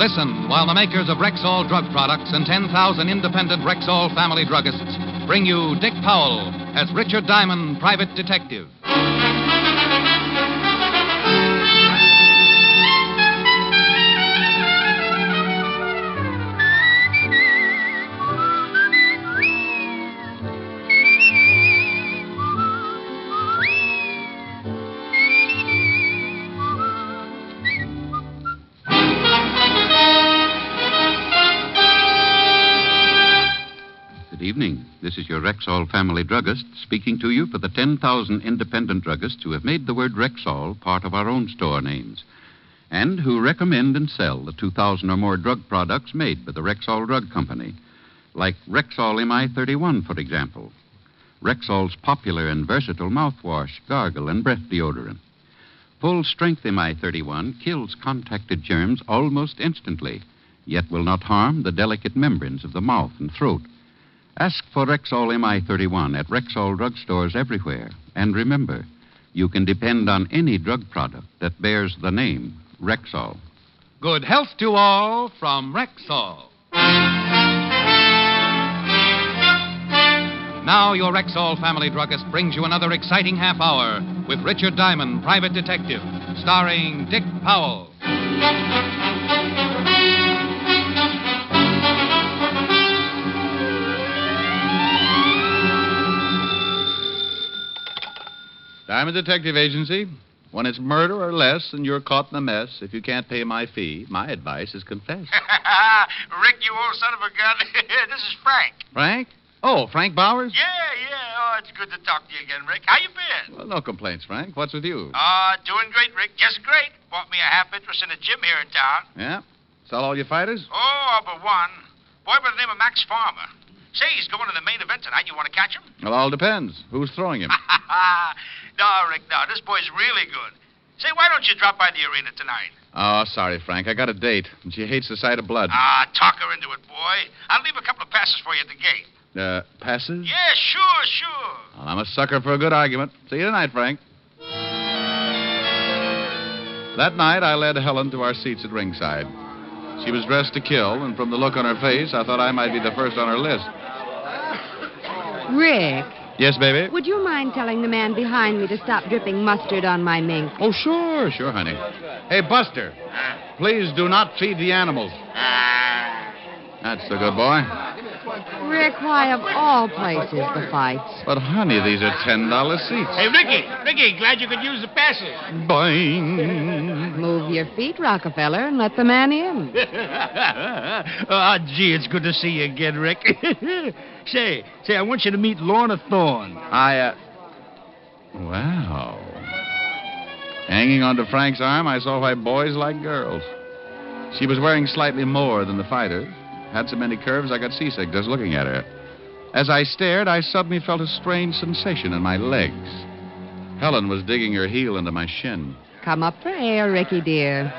Listen while the makers of Rexall drug products and 10,000 independent Rexall family druggists bring you Dick Powell as Richard Diamond, private detective. Good evening. This is your Rexall family druggist speaking to you for the 10,000 independent druggists who have made the word Rexall part of our own store names and who recommend and sell the 2,000 or more drug products made by the Rexall Drug Company, like Rexall MI31, for example, Rexall's popular and versatile mouthwash, gargle, and breath deodorant. Full-strength MI31 kills contacted germs almost instantly, yet will not harm the delicate membranes of the mouth and throat. Ask for Rexall MI31 at Rexall drugstores everywhere. And remember, you can depend on any drug product that bears the name Rexall. Good health to all from Rexall. Now your Rexall family druggist brings you another exciting half hour with Richard Diamond, private detective, starring Dick Powell. Diamond Detective Agency. When it's murder or less and you're caught in a mess, if you can't pay my fee, my advice is confess. Rick, you old son of a gun. This is Frank. Frank? Oh, Frank Bowers? Yeah. Oh, it's good to talk to you again, Rick. How you been? Well, no complaints, Frank. What's with you? Doing great, Rick. Just great. Bought me a half interest in a gym here in town. Yeah? Sell all your fighters? Oh, all but one. Boy by the name of Max Farmer. Say, he's going to the main event tonight. You want to catch him? Well, all depends. Who's throwing him? No, Rick, no. This boy's really good. Say, why don't you drop by the arena tonight? Oh, sorry, Frank. I got a date, and she hates the sight of blood. Talk her into it, boy. I'll leave a couple of passes for you at the gate. Passes? Yeah, sure. Well, I'm a sucker for a good argument. See you tonight, Frank. That night, I led Helen to our seats at ringside. She was dressed to kill, and from the look on her face, I thought I might be the first on her list. Rick. Yes, baby? Would you mind telling the man behind me to stop dripping mustard on my mink? Oh, sure, honey. Hey, Buster, please do not feed the animals. That's the good boy. Rick, why of all places the fights? But, honey, these are $10 seats. Hey, Ricky, glad you could use the passes. Boing. Move your feet, Rockefeller, and let the man in. Oh, gee, it's good to see you again, Rick. Say, I want you to meet Lorna Thorne. Wow. Hanging onto Frank's arm, I saw why boys like girls. She was wearing slightly more than the fighters. Had so many curves I got seasick just looking at her. As I stared, I suddenly felt a strange sensation in my legs. Helen was digging her heel into my shin. Come up for air, Ricky, dear.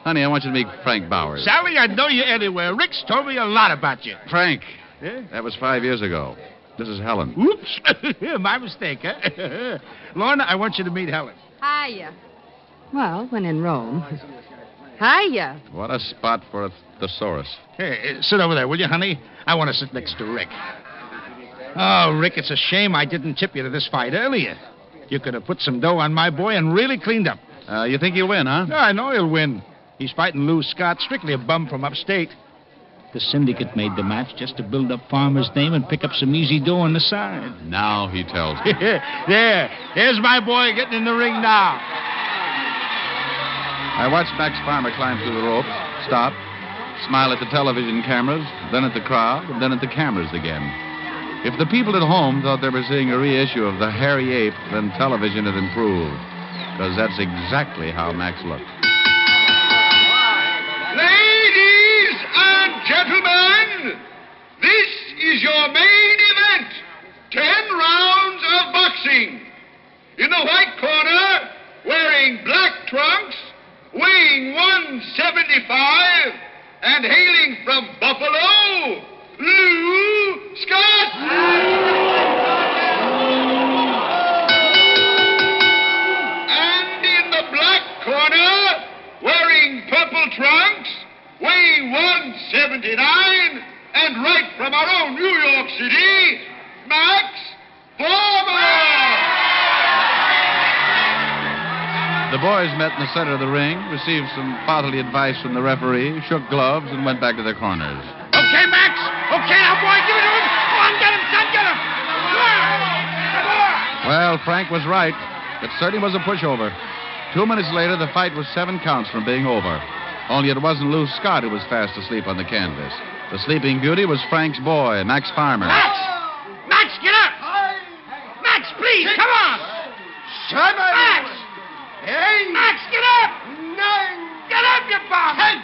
Honey, I want you to meet Frank Bowers. Sally, I'd know you anywhere. Rick's told me a lot about you. Frank. Yeah? That was 5 years ago. This is Helen. Oops. My mistake, huh? Lorna, I want you to meet Helen. Hiya. Well, when in Rome. Hiya. What a spot for a thesaurus. Hey, sit over there, will you, honey? I want to sit next to Rick. Oh, Rick, it's a shame I didn't tip you to this fight earlier. You could have put some dough on my boy and really cleaned up. You think he'll win, huh? Yeah, I know he'll win. He's fighting Lou Scott, strictly a bum from upstate. The syndicate made the match just to build up Farmer's name and pick up some easy dough on the side. Now he tells me. There's my boy getting in the ring now. I watched Max Farmer climb through the ropes, stop, smile at the television cameras, then at the crowd, and then at the cameras again. If the people at home thought they were seeing a reissue of The Hairy Ape, then television had improved. Because that's exactly how Max looked. Ladies and gentlemen, this is your main event. 10 rounds of boxing. In the white corner, wearing black trunks, weighing 175, and hailing from Buffalo, Lou Scott. And in the black corner, wearing purple and right from our own New York City, Max Farmer! The boys met in the center of the ring, received some fatherly advice from the referee, shook gloves, and went back to their corners. Okay, Max. Okay, now, boy, give it to him. Go on, get him, son, get him. Come on. Well, Frank was right. It certainly was a pushover. 2 minutes later, the fight was 7 counts from being over. Only it wasn't Lou Scott who was fast asleep on the canvas. The sleeping beauty was Frank's boy, Max Farmer. Max! Max, get up! Max, please, come on! Max! Max, get up! Get up, you bum!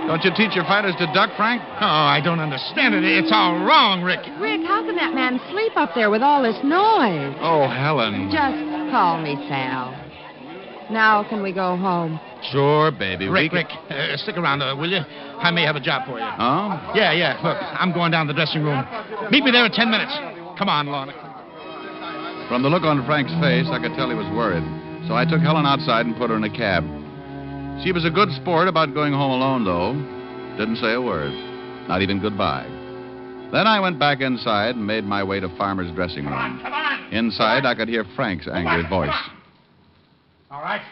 Don't you teach your fighters to duck, Frank? Oh, I don't understand it. It's all wrong, Rick. Rick, how can that man sleep up there with all this noise? Oh, Helen. Just call me Sal. Now can we go home? Sure, baby. Rick, stick around, will you? I may have a job for you. Oh? Yeah. Look, I'm going down to the dressing room. Meet me there in 10 minutes. Come on, Lorna. From the look on Frank's face, I could tell he was worried. So I took Helen outside and put her in a cab. She was a good sport about going home alone, though. Didn't say a word. Not even goodbye. Then I went back inside and made my way to Farmer's dressing room. Come on. Inside, I could hear Frank's angry voice. All right,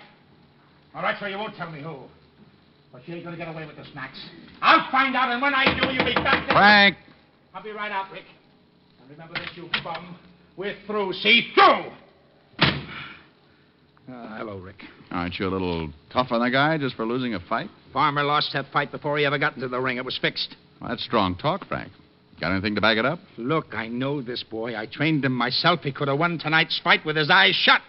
so you won't tell me who. But you ain't going to get away with this, Max. I'll find out, and when I do, you'll be back there. Frank! I'll be right out, Rick. And remember this, you bum. We're through. See, through! Hello, Rick. Aren't you a little tough on the guy just for losing a fight? Farmer lost that fight before he ever got into the ring. It was fixed. Well, that's strong talk, Frank. Got anything to back it up? Look, I know this boy. I trained him myself. He could have won tonight's fight with his eyes shut.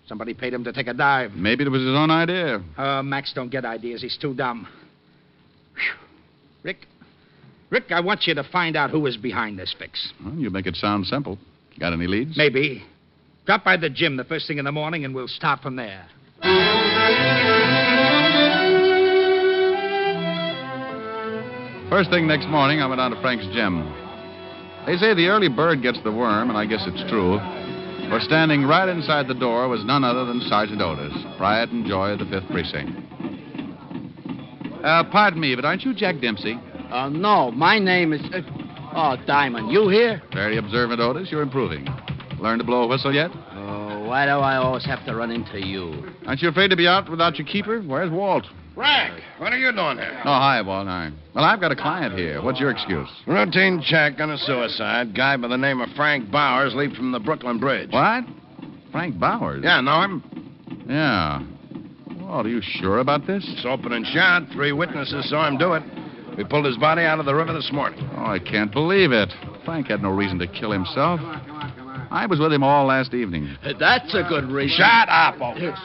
Somebody paid him to take a dive. Maybe it was his own idea. Max don't get ideas. He's too dumb. Whew. Rick, I want you to find out who is behind this fix. Well, you make it sound simple. Got any leads? Maybe. Drop by the gym the first thing in the morning, and we'll start from there. First thing next morning, I went down to Frank's gym. They say the early bird gets the worm, and I guess it's true. For standing right inside the door was none other than Sergeant Otis, pride and joy of the 5th Precinct. Pardon me, but aren't you Jack Dempsey? No, my name is... Diamond, you here? Very observant, Otis. You're improving. Learned to blow a whistle yet? Oh, why do I always have to run into you? Aren't you afraid to be out without your keeper? Where's Walt? Frank, what are you doing here? Oh, hi, Walt. Hi. Well, I've got a client here. What's your excuse? Routine check on a suicide. Guy by the name of Frank Bowers leaped from the Brooklyn Bridge. What? Frank Bowers? Yeah, know him? Yeah. Walt, are you sure about this? It's open and shut. 3 witnesses saw him do it. We pulled his body out of the river this morning. Oh, I can't believe it. Frank had no reason to kill himself. I was with him all last evening. That's a good reason. Shut up, Otis.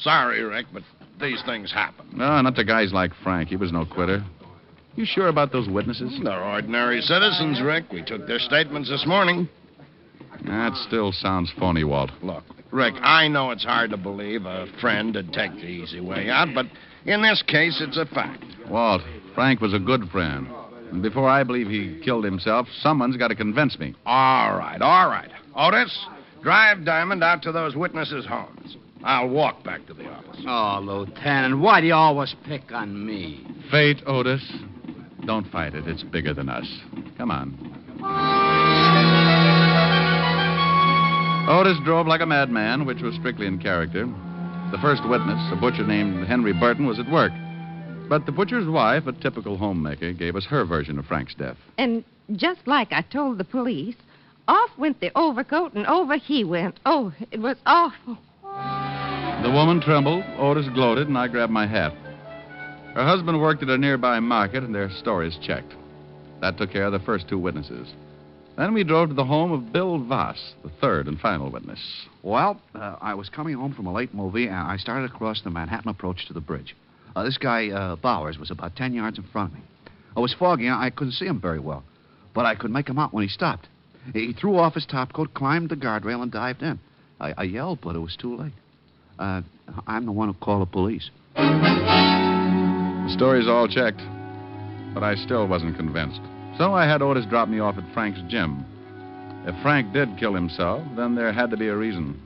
Sorry, Rick, but these things happen. No, not to guys like Frank. He was no quitter. You sure about those witnesses? They're ordinary citizens, Rick. We took their statements this morning. That still sounds phony, Walt. Look, Rick, I know it's hard to believe a friend would take the easy way out, but in this case, it's a fact. Walt, Frank was a good friend. And before I believe he killed himself, someone's got to convince me. All right. Otis, drive Diamond out to those witnesses' homes. I'll walk back to the office. Oh, Lieutenant, why do you always pick on me? Fate, Otis. Don't fight it. It's bigger than us. Come on. Otis drove like a madman, which was strictly in character. The first witness, a butcher named Henry Burton, was at work. But the butcher's wife, a typical homemaker, gave us her version of Frank's death. And just like I told the police, off went the overcoat and over he went. Oh, it was awful. The woman trembled, Otis gloated, and I grabbed my hat. Her husband worked at a nearby market, and their stories checked. That took care of the first 2 witnesses. Then we drove to the home of Bill Voss, the third and final witness. Well, I was coming home from a late movie, and I started across the Manhattan approach to the bridge. This guy, Bowers, was about 10 yards in front of me. It was foggy, and I couldn't see him very well. But I could make him out when he stopped. He threw off his topcoat, climbed the guardrail, and dived in. I yelled, but it was too late. I'm the one who called the police. The stories all checked, but I still wasn't convinced. So I had Otis drop me off at Frank's gym. If Frank did kill himself, then there had to be a reason.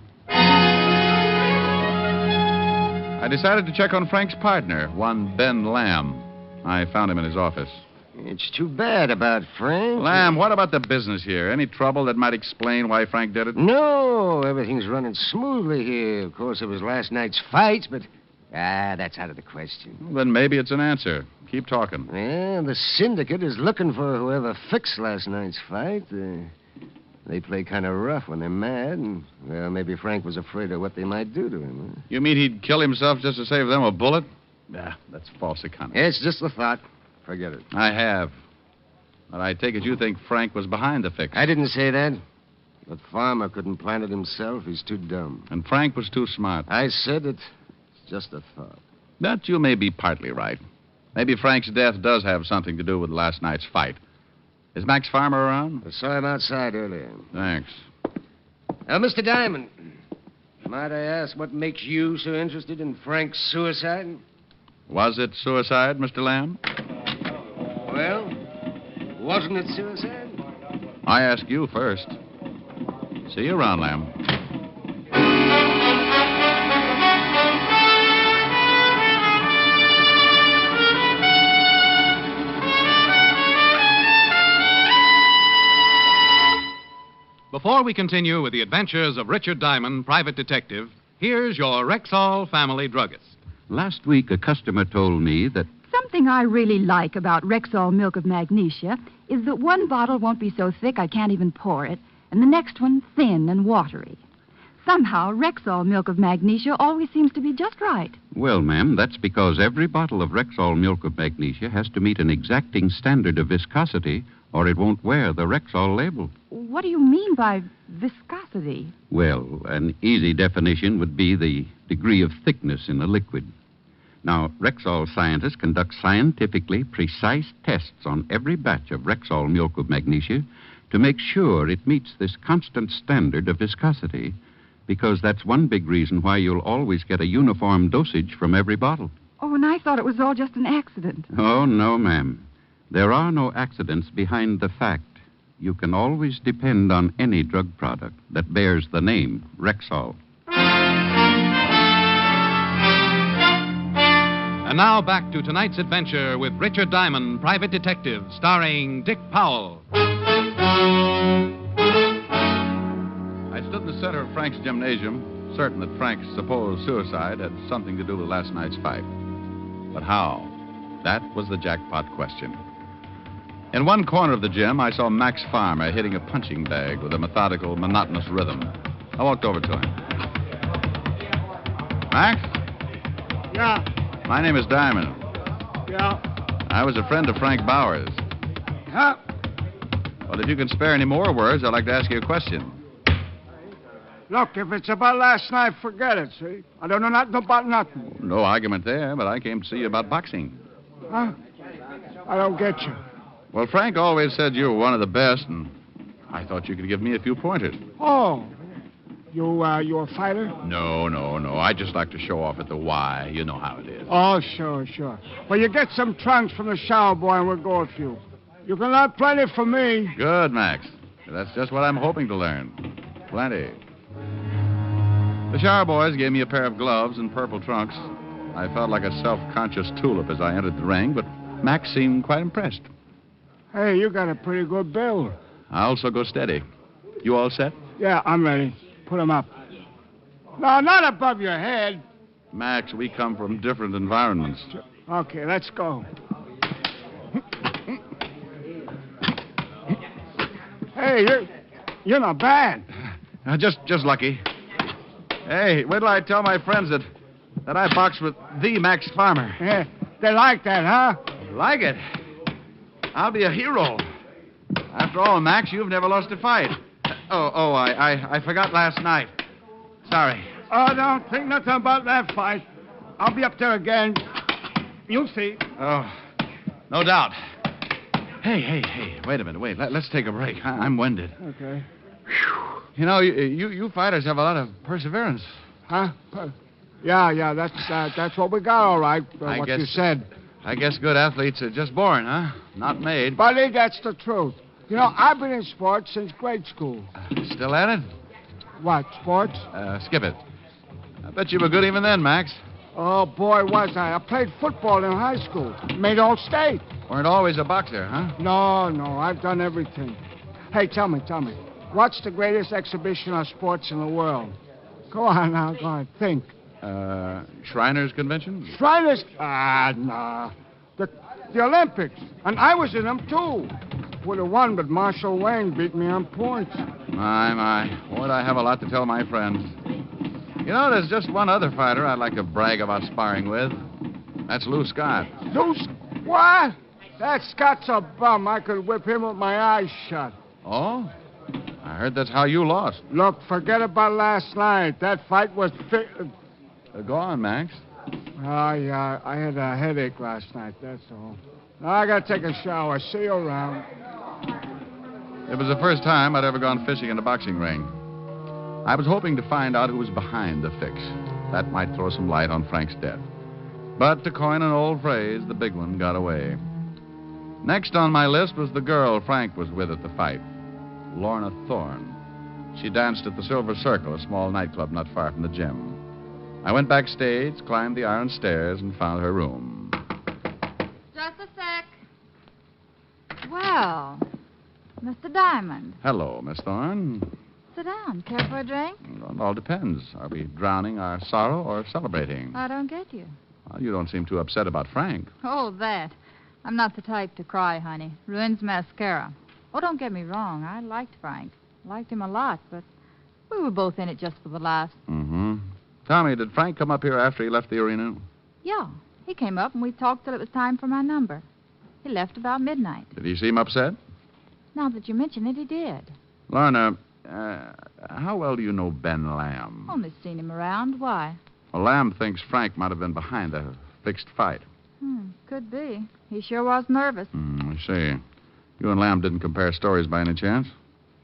I decided to check on Frank's partner, one Ben Lamb. I found him in his office. It's too bad about Frank. Lamb, what about the business here? Any trouble that might explain why Frank did it? No, everything's running smoothly here. Of course, it was last night's fight, but that's out of the question. Well, then maybe it's an answer. Keep talking. Well, the syndicate is looking for whoever fixed last night's fight. They play kind of rough when they're mad, and, well, maybe Frank was afraid of what they might do to him. Huh? You mean he'd kill himself just to save them a bullet? Nah, that's false economy. It's just a thought. Forget it. I have. But I take it you think Frank was behind the fix. I didn't say that. But Farmer couldn't plan it himself. He's too dumb. And Frank was too smart. I said it's just a thought. That you may be partly right. Maybe Frank's death does have something to do with last night's fight. Is Max Farmer around? I saw him outside earlier. Thanks. Mr. Diamond, might I ask what makes you so interested in Frank's suicide? Was it suicide, Mr. Lamb? Well, wasn't it suicide? I ask you first. See you around, Lamb. Before we continue with the adventures of Richard Diamond, private detective, here's your Rexall family druggist. Last week, a customer told me that something I really like about Rexall milk of magnesia is that one bottle won't be so thick I can't even pour it, and the next one thin and watery. Somehow, Rexall milk of magnesia always seems to be just right. Well, ma'am, that's because every bottle of Rexall milk of magnesia has to meet an exacting standard of viscosity, or it won't wear the Rexall label. What do you mean by viscosity? Well, an easy definition would be the degree of thickness in a liquid. Now, Rexall scientists conduct scientifically precise tests on every batch of Rexall milk of magnesia to make sure it meets this constant standard of viscosity, because that's one big reason why you'll always get a uniform dosage from every bottle. Oh, and I thought it was all just an accident. Oh, no, ma'am. There are no accidents behind the fact. You can always depend on any drug product that bears the name Rexall. And now back to tonight's adventure with Richard Diamond, private detective, starring Dick Powell. I stood in the center of Frank's gymnasium, certain that Frank's supposed suicide had something to do with last night's fight. But how? That was the jackpot question. In one corner of the gym, I saw Max Farmer hitting a punching bag with a methodical, monotonous rhythm. I walked over to him. Max? Yeah. My name is Diamond. Yeah. I was a friend of Frank Bowers. Huh? Well, if you can spare any more words, I'd like to ask you a question. Look, if it's about last night, forget it, see? I don't know nothing about nothing. No argument there, but I came to see you about boxing. Huh? I don't get you. Well, Frank always said you were one of the best, and I thought you could give me a few pointers. Oh. You a fighter? No. I just like to show off at the Y. You know how it is. Oh, sure. Well, you get some trunks from the shower boy, and we'll go with you. You can learn plenty from me. Good, Max. That's just what I'm hoping to learn. Plenty. The shower boys gave me a pair of gloves and purple trunks. I felt like a self-conscious tulip as I entered the ring, but Max seemed quite impressed. Hey, you got a pretty good build. I also go steady. You all set? Yeah, I'm ready. Put 'em up. No, not above your head. Max, we come from different environments. Okay, let's go. Hey, you're not bad. Just lucky. Hey, wait till I tell my friends that I boxed with the Max Farmer. Yeah, they like that, huh? Like it? I'll be a hero. After all, Max, you've never lost a fight. I forgot last night. Sorry. Oh, don't think nothing about that fight. I'll be up there again. You'll see. Oh, no doubt. Hey, wait a minute. Let's take a break. I'm winded. Okay. Whew. You know, you fighters have a lot of perseverance. Huh? Yeah, that's what we got, all right, what you said. I guess good athletes are just born, huh? Not made. Buddy, that's the truth. You know, I've been in sports since grade school. Still at it? What, sports? Skip it. I bet you were good even then, Max. Oh, boy, was I. I played football in high school. Made All-State. Weren't always a boxer, huh? No, I've done everything. Hey, tell me. What's the greatest exhibition of sports in the world? Go on now, go on. Think. Shriners Convention? Shriners? Nah. The Olympics. And I was in them, too. Would have won, but Marshall Wayne beat me on points. My. Boy, I have a lot to tell my friends. You know, there's just one other fighter I'd like to brag about sparring with. That's Lou Scott. What? That Scott's a bum. I could whip him with my eyes shut. Oh? I heard that's how you lost. Look, forget about last night. That fight was... Go on, Max. Yeah, I had a headache last night, that's all. Now I gotta take a shower. See you around. It was the first time I'd ever gone fishing in a boxing ring. I was hoping to find out who was behind the fix. That might throw some light on Frank's death. But to coin an old phrase, the big one got away. Next on my list was the girl Frank was with at the fight, Lorna Thorne. She danced at the Silver Circle, a small nightclub not far from the gym. I went backstage, climbed the iron stairs, and found her room. Just a sec. Well, Mr. Diamond. Hello, Miss Thorne. Sit down. Care for a drink? Well, it all depends. Are we drowning our sorrow or celebrating? I don't get you. Well, you don't seem too upset about Frank. Oh, that. I'm not the type to cry, honey. Ruins mascara. Oh, don't get me wrong. I liked Frank. Liked him a lot, but we were both in it just for the laughs. Mm-hmm. Tell me, did Frank come up here after he left the arena? Yeah. He came up and we talked till it was time for my number. He left about midnight. Did he seem upset? Now that you mention it, he did. Lorna, how well do you know Ben Lamb? Only seen him around. Why? Well, Lamb thinks Frank might have been behind the fixed fight. Could be. He sure was nervous. I see. You and Lamb didn't compare stories by any chance?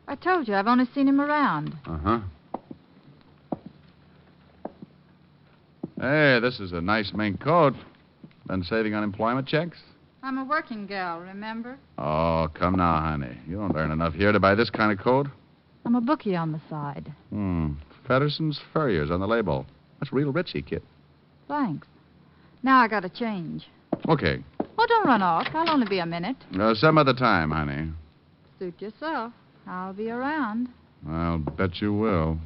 I told you, I've only seen him around. Uh-huh. Hey, this is a nice mink coat. Been saving unemployment checks? I'm a working gal, remember? Oh, come now, honey. You don't earn enough here to buy this kind of coat. I'm a bookie on the side. Fedderson's Furriers on the label. That's real richy, kid. Thanks. Now I gotta change. Okay. Oh, don't run off. I'll only be a minute. Some other time, honey. Suit yourself. I'll be around. I'll bet you will.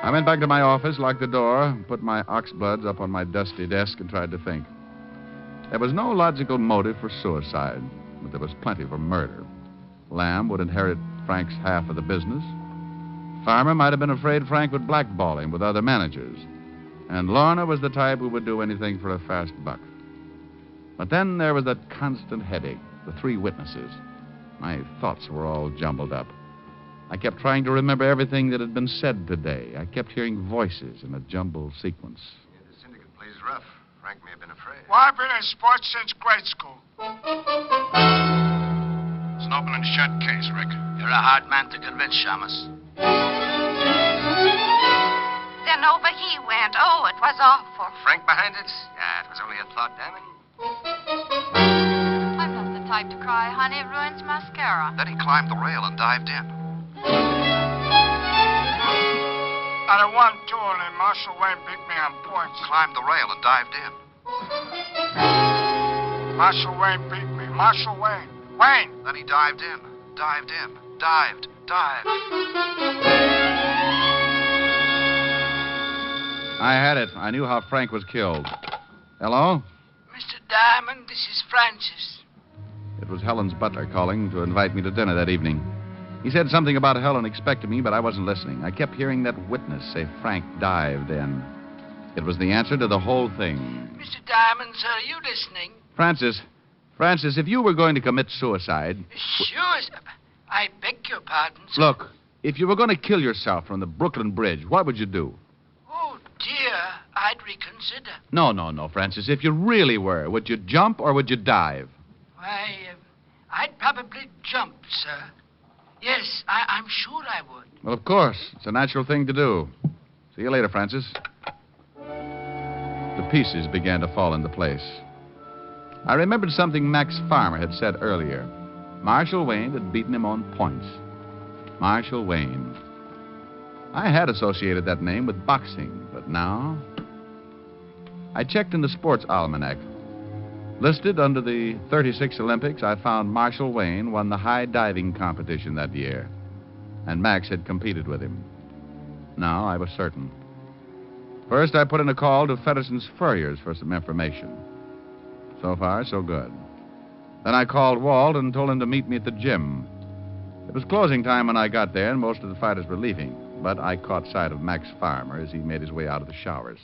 I went back to my office, locked the door, put my oxbloods up on my dusty desk, and tried to think. There was no logical motive for suicide, but there was plenty for murder. Lamb would inherit Frank's half of the business. Farmer might have been afraid Frank would blackball him with other managers. And Lorna was the type who would do anything for a fast buck. But then there was that constant headache, the three witnesses. My thoughts were all jumbled up. I kept trying to remember everything that had been said today. I kept hearing voices in a jumbled sequence. The syndicate plays rough. Frank may have been afraid. Well, I've been in sports since grade school. It's an open and shut case, Rick. You're a hard man to convince, Shamus. Then over he went. Oh, it was awful. Frank behind it? Yeah, it was only a thought, Diamond. I'm not the type to cry, honey. It ruins mascara. Then he climbed the rail and dived in. I won two, and Marshall Wayne beat me on points. Climbed the rail and dived in. Marshall Wayne beat me. Marshall Wayne. Wayne! Then he dived in. Dived. I had it. I knew how Frank was killed. Hello? Mr. Diamond, this is Francis. It was Helen's butler calling to invite me to dinner that evening. He said something about Helen expecting me, but I wasn't listening. I kept hearing that witness say Frank dived in. It was the answer to the whole thing. Mr. Diamond, sir, are you listening? Francis, if you were going to commit suicide... Sure, sir. I beg your pardon, sir. Look, if you were going to kill yourself from the Brooklyn Bridge, what would you do? Oh, dear. I'd reconsider. No, Francis. If you really were, would you jump or would you dive? Why, I'd probably jump, sir. Yes, I'm sure I would. Well, of course. It's a natural thing to do. See you later, Francis. The pieces began to fall into place. I remembered something Max Farmer had said earlier. Marshall Wayne had beaten him on points. Marshall Wayne. I had associated that name with boxing, but now... I checked in the sports almanac. Listed under the 36 Olympics, I found Marshall Wayne won the high diving competition that year, and Max had competed with him. Now I was certain. First, I put in a call to Fedderson's Furriers for some information. So far, so good. Then I called Walt and told him to meet me at the gym. It was closing time when I got there, and most of the fighters were leaving, but I caught sight of Max Farmer as he made his way out of the showers.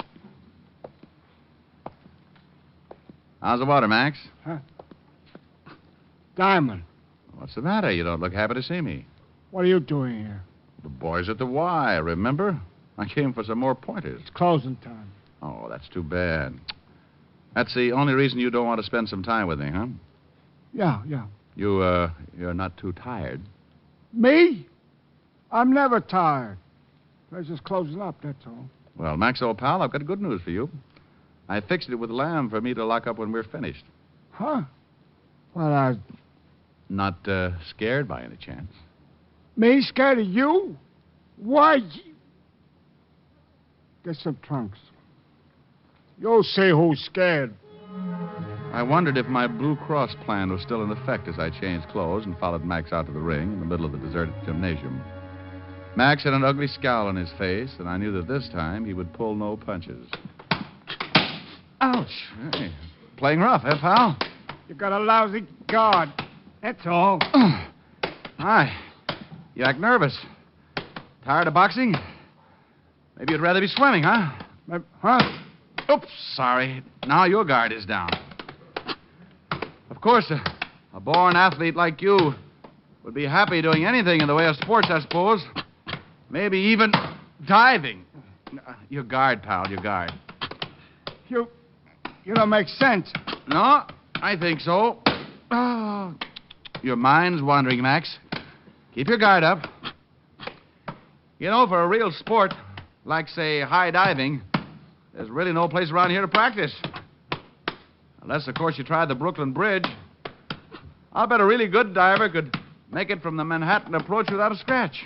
How's the water, Max? Huh? Diamond. What's the matter? You don't look happy to see me. What are you doing here? The boys at the Y, remember? I came for some more pointers. It's closing time. Oh, that's too bad. That's the only reason you don't want to spend some time with me, huh? Yeah. You're not too tired. Me? I'm never tired. It's just closing up, that's all. Well, Max, old pal, I've got good news for you. I fixed it with Lamb for me to lock up when we're finished. Huh? Well, Not scared by any chance? Me scared of you? Why? Get some trunks. You'll see who's scared. I wondered if my Blue Cross plan was still in effect as I changed clothes and followed Max out to the ring in the middle of the deserted gymnasium. Max had an ugly scowl on his face, and I knew that this time he would pull no punches. Ouch. Hey, playing rough, eh, pal? You got a lousy guard. That's all. Hi. You act nervous. Tired of boxing? Maybe you'd rather be swimming, huh? Huh? Oops, sorry. Now your guard is down. Of course, a born athlete like you would be happy doing anything in the way of sports, I suppose. Maybe even diving. Your guard, pal, your guard. You don't make sense. No, I think so. Oh, your mind's wandering, Max. Keep your guard up. You know, for a real sport, like, say, high diving, there's really no place around here to practice. Unless, of course, you tried the Brooklyn Bridge. I'll bet a really good diver could make it from the Manhattan approach without a scratch.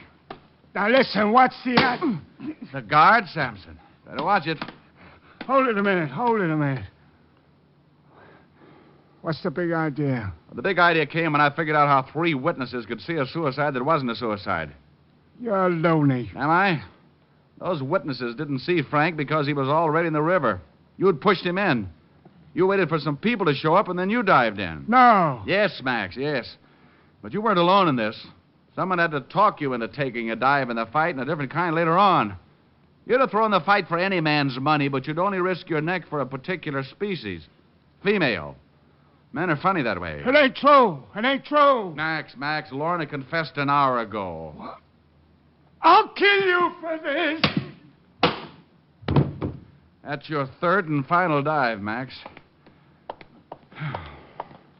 Now, listen, what's the... The guard, Samson. Better watch it. Hold it a minute. What's the big idea? The big idea came when I figured out how 3 witnesses could see a suicide that wasn't a suicide. You're loony. Am I? Those witnesses didn't see Frank because he was already in the river. You had pushed him in. You waited for some people to show up, and then you dived in. No. Yes, Max, yes. But you weren't alone in this. Someone had to talk you into taking a dive in the fight, and a different kind later on. You'd have thrown the fight for any man's money, but you'd only risk your neck for a particular species. Female. Men are funny that way. It ain't true. Max, Lorna confessed an hour ago. What? I'll kill you for this. That's your 3rd and final dive, Max.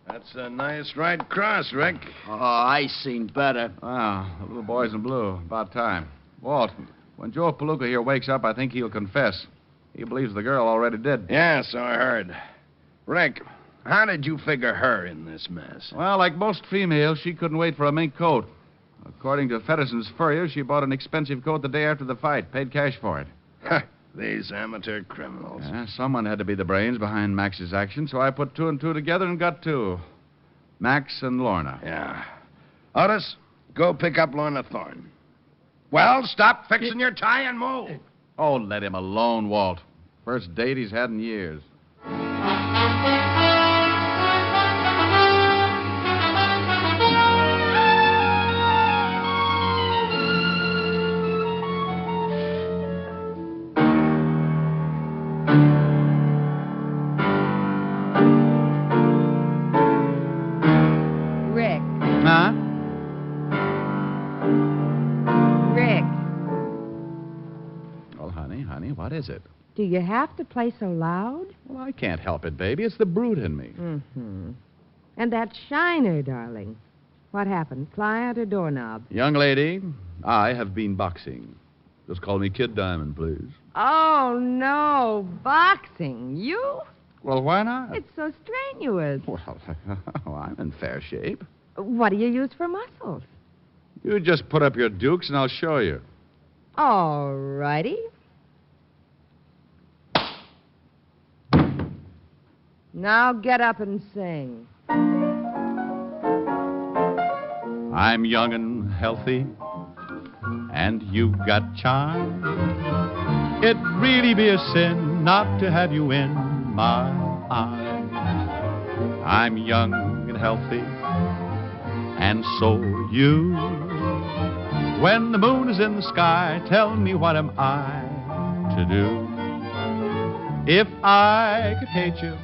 That's a nice right cross, Rick. Oh, I seen better. Ah, the little boy's in blue. About time. Walt, when Joe Palooka here wakes up, I think he'll confess. He believes the girl already did. Yeah, so I heard. Rick, how did you figure her in this mess? Well, like most females, she couldn't wait for a mink coat. According to Fedderson's Furrier, she bought an expensive coat the day after the fight, paid cash for it. These amateur criminals. Yeah, someone had to be the brains behind Max's action, so I put 2 and 2 together and got 2. Max and Lorna. Yeah. Otis, go pick up Lorna Thorne. Well, stop fixing your tie and move. Oh, let him alone, Walt. First date he's had in years. What is it? Do you have to play so loud? Well, I can't help it, baby. It's the brute in me. Mm-hmm. And that shiner, darling. What happened? Client or doorknob? Young lady, I have been boxing. Just call me Kid Diamond, please. Oh, no. Boxing? You? Well, why not? It's so strenuous. Well, I'm in fair shape. What do you use for muscles? You just put up your dukes and I'll show you. All righty. Now get up and sing. I'm young and healthy, and you've got charm. It'd really be a sin not to have you in my arms. I'm young and healthy, and so are you. When the moon is in the sky, tell me what am I to do? If I could hate you,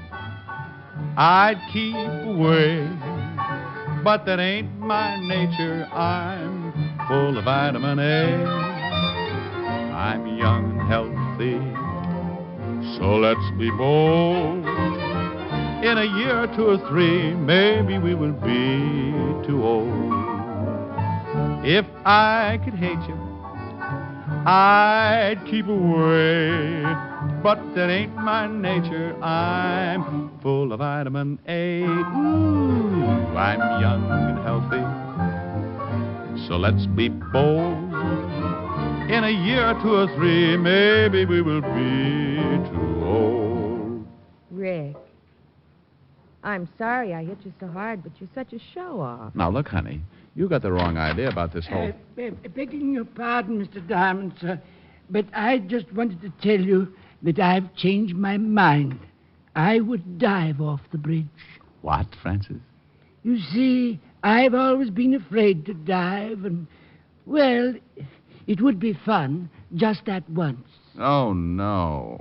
I'd keep away. But that ain't my nature. I'm full of vitamin A. I'm young and healthy, so let's be bold. In a year or 2 or 3, maybe we will be too old. If I could hate you, I'd keep away. But that ain't my nature. I'm full of vitamin A. Ooh, I'm young and healthy, so let's be bold. In a year or 2 or 3, maybe we will be too old. Rick, I'm sorry I hit you so hard, but you're such a show-off. Now, look, honey, you got the wrong idea about this whole... Begging your pardon, Mr. Diamond, sir, but I just wanted to tell you that I've changed my mind. I would dive off the bridge. What, Francis? You see, I've always been afraid to dive, and, well, it would be fun just that once. Oh, no.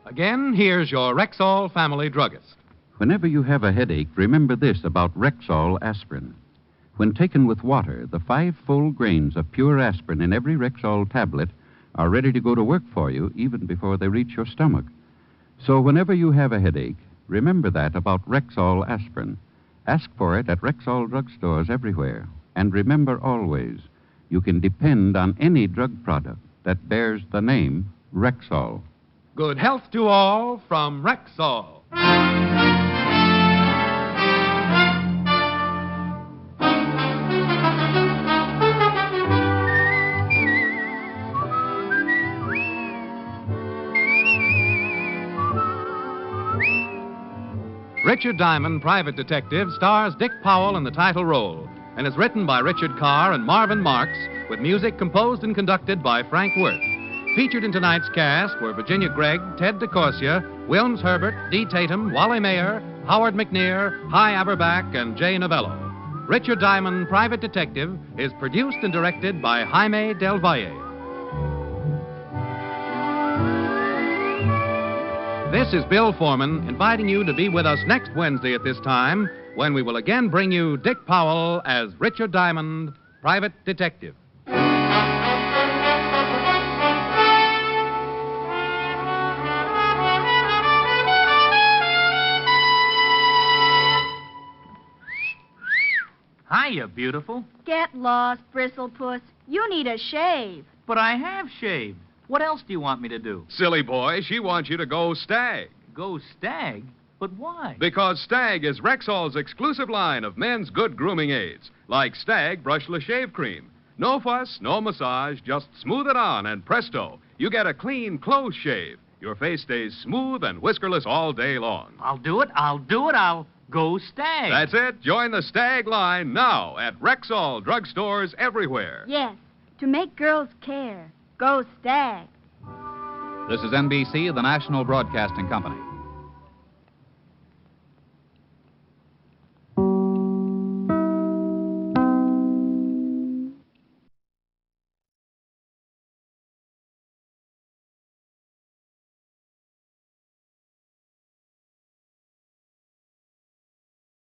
Again, here's your Rexall family druggist. Whenever you have a headache, remember this about Rexall aspirin. When taken with water, the 5 full grains of pure aspirin in every Rexall tablet are ready to go to work for you even before they reach your stomach. So whenever you have a headache, remember that about Rexall aspirin. Ask for it at Rexall drugstores everywhere. And remember always, you can depend on any drug product that bears the name Rexall. Good health to all from Rexall. Richard Diamond, Private Detective, stars Dick Powell in the title role and is written by Richard Carr and Marvin Marks with music composed and conducted by Frank Worth. Featured in tonight's cast were Virginia Gregg, Ted DeCorsia, Wilms Herbert, Dee Tatum, Wally Mayer, Howard McNear, Hy Aberback, and Jay Novello. Richard Diamond, Private Detective, is produced and directed by Jaime Del Valle. This is Bill Foreman inviting you to be with us next Wednesday at this time when we will again bring you Dick Powell as Richard Diamond, Private Detective. Hiya, beautiful. Get lost, Bristlepuss. You need a shave. But I have shaved. What else do you want me to do? Silly boy, she wants you to go Stag. Go Stag? But why? Because Stag is Rexall's exclusive line of men's good grooming aids, like Stag Brushless Shave Cream. No fuss, no massage, just smooth it on, and presto, you get a clean, close shave. Your face stays smooth and whiskerless all day long. I'll do it. I'll go Stag. That's it. Join the Stag line now at Rexall drugstores everywhere. Yes, to make girls care. Go Stag. This is NBC, the National Broadcasting Company.